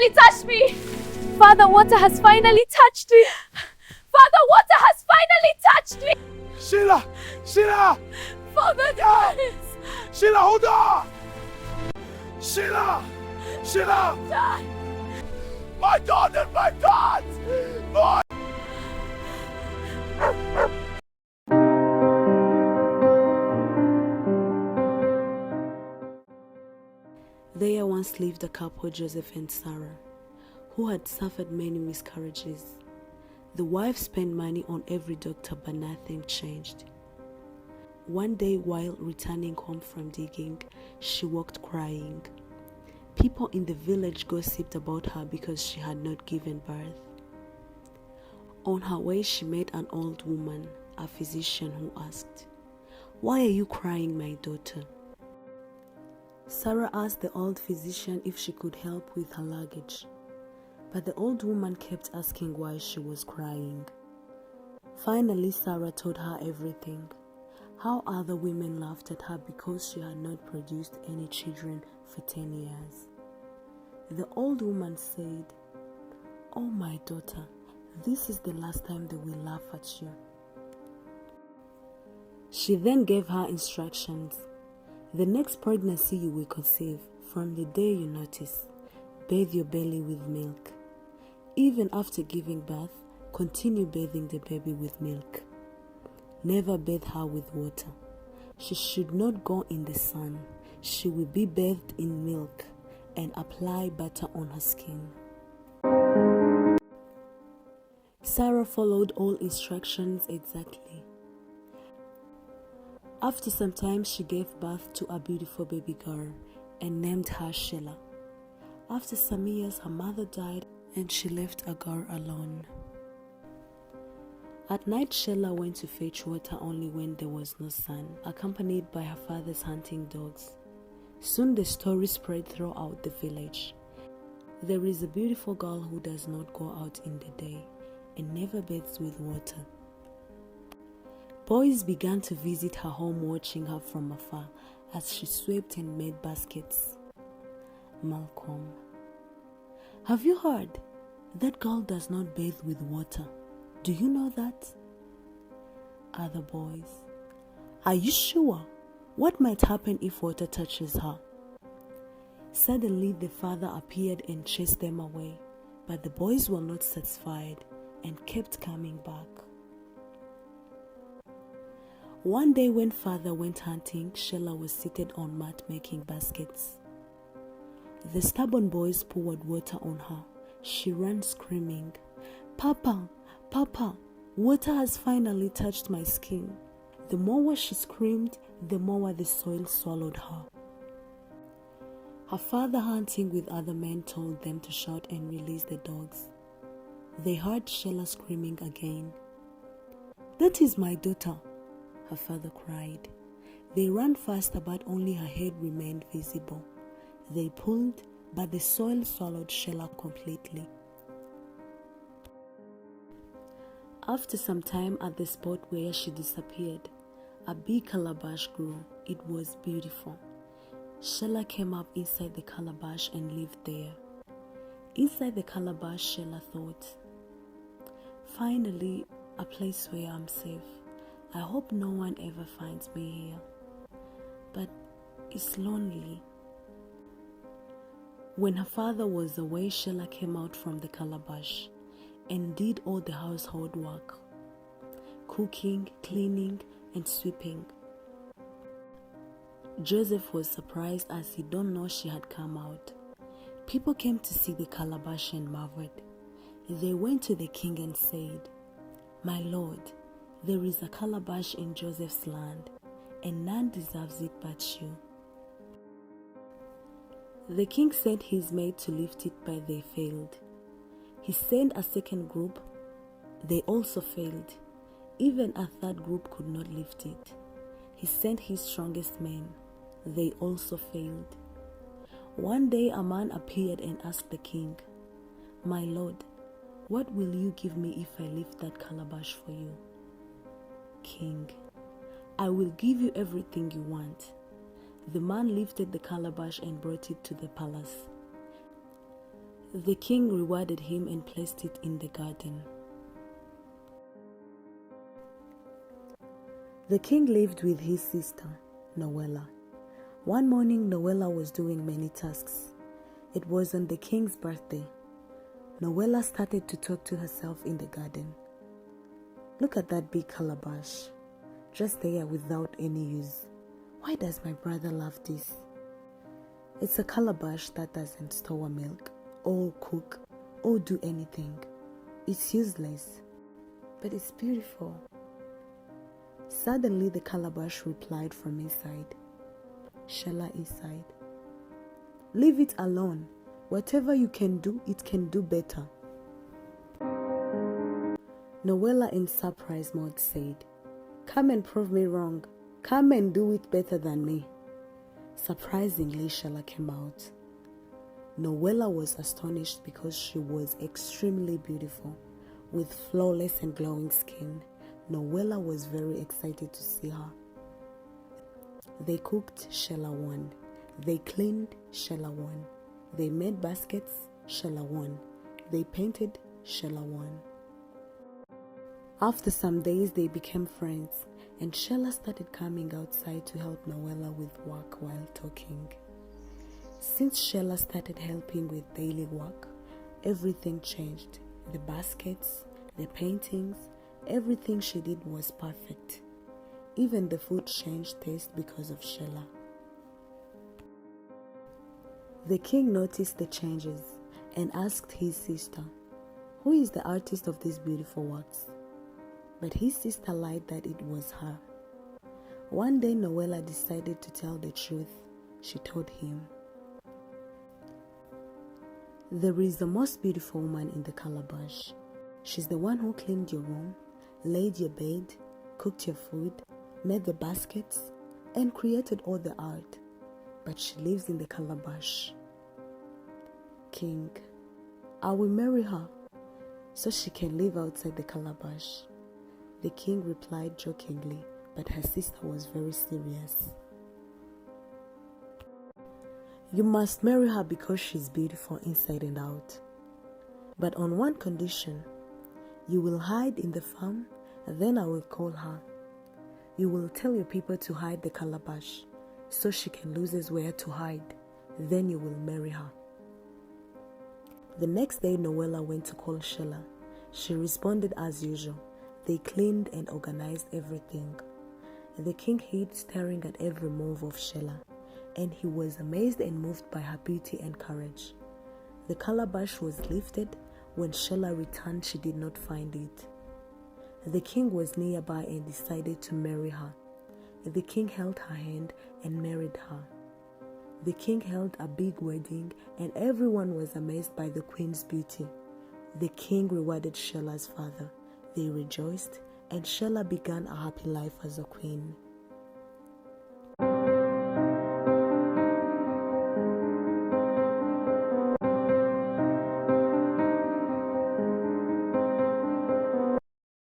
finally touched me! Father, water has finally touched me! Father, water has finally touched me! Shela! Shela! Father, guys! Shela, hold on! Shela! Shela! Dad! My daughter, my dad! My... There once lived a couple, Joseph and Sarah, who had suffered many miscarriages. The wife spent money on every doctor, but nothing changed. One day, while returning home from digging, she walked crying. People in the village gossiped about her because she had not given birth. On her way, she met an old woman, a physician, who asked, "Why are you crying, my daughter?" Sarah asked the old physician if she could help with her luggage, but the old woman kept asking why she was crying. Finally, Sarah told her everything, how other women laughed at her because she had not produced any children for 10 years. The old woman said, "Oh, my daughter, this is the last time they will laugh at you." She then gave her instructions. The next pregnancy you will conceive, from the day you notice, bathe your belly with milk. Even after giving birth, continue bathing the baby with milk. Never bathe her with water. She should not go in the sun. She will be bathed in milk and apply butter on her skin. Sarah followed all instructions exactly. After some time, she gave birth to a beautiful baby girl and named her Shela. After some years, her mother died and she left a girl alone. At night, Shela went to fetch water only when there was no sun, accompanied by her father's hunting dogs. Soon the story spread throughout the village. There is a beautiful girl who does not go out in the day and never bathes with water. Boys began to visit her home, watching her from afar as she swept and made baskets. Malcolm: "Have you heard? That girl does not bathe with water. Do you know that?" Other boys: "Are you sure? What might happen if water touches her?" Suddenly the father appeared and chased them away, but the boys were not satisfied and kept coming back. One day when father went hunting, Shela was seated on mat making baskets. The stubborn boys poured water on her. She ran screaming, "Papa, Papa, water has finally touched my skin." The more she screamed, the more the soil swallowed her. Her father, hunting with other men, told them to shout and release the dogs. They heard Shela screaming again. "That is my daughter," her father cried. They ran faster, but only her head remained visible. They pulled, but the soil swallowed Shela completely. After some time, at the spot where she disappeared, a big calabash grew. It was beautiful. Shela came up inside the calabash and lived there. Inside the calabash, Shela thought, "Finally, a place where I'm safe. I hope no one ever finds me here. But it's lonely." When her father was away, Shela came out from the calabash and did all the household work: cooking, cleaning, and sweeping. Joseph was surprised as he didn't know she had come out. People came to see the calabash and marveled. They went to the king and said, "My lord, there is a calabash in Joseph's land, and none deserves it but you." The king sent his maid to lift it, but they failed. He sent a second group. They also failed. Even a third group could not lift it. He sent his strongest men. They also failed. One day a man appeared and asked the king, "My lord, what will you give me if I lift that calabash for you?" "King, I will give you everything you want." The man lifted the calabash and brought it to the palace. The king rewarded him and placed it in the garden. The king lived with his sister, Noella. One morning, Noella was doing many tasks. It was on the king's birthday. Noella started to talk to herself in the garden. Look at that big calabash, just there without any use. Why does my brother love this? It's a calabash that doesn't store milk, or cook, or do anything. It's useless, but it's beautiful. Suddenly the calabash replied from inside. Shela inside. Leave it alone. Whatever you can do, it can do better. Noella in surprise mode said, "Come and prove me wrong. Come and do it better than me." Surprisingly, Shela came out. Noella was astonished because she was extremely beautiful, with flawless and glowing skin. Noella was very excited to see her. They cooked, Shela won. They cleaned, Shela won. They made baskets, Shela won. They painted, Shela won. After some days, they became friends, and Shela started coming outside to help Noella with work while talking. Since Shela started helping with daily work, everything changed. The baskets, the paintings, everything she did was perfect. Even the food changed taste because of Shela. The king noticed the changes and asked his sister, "Who is the artist of these beautiful works?" But his sister lied that it was her. One day Noella decided to tell the truth. She told him, "There is the most beautiful woman in the calabash. She's the one who cleaned your room, laid your bed, cooked your food, made the baskets, and created all the art. But she lives in the calabash." King, I will marry her so she can live outside the calabash. The king replied jokingly, but her sister was very serious. "You must marry her because she's beautiful inside and out. But on one condition, you will hide in the farm, and then I will call her. You will tell your people to hide the calabash so she can lose where to hide. Then you will marry her." The next day, Noella went to call Shela. She responded as usual. They cleaned and organized everything. The king hid, staring at every move of Shela, and he was amazed and moved by her beauty and courage. The calabash was lifted. When Shela returned, she did not find it. The king was nearby and decided to marry her. The king held her hand and married her. The king held a big wedding, and everyone was amazed by the queen's beauty. The king rewarded Shela's father. They rejoiced, and Shela began a happy life as a queen.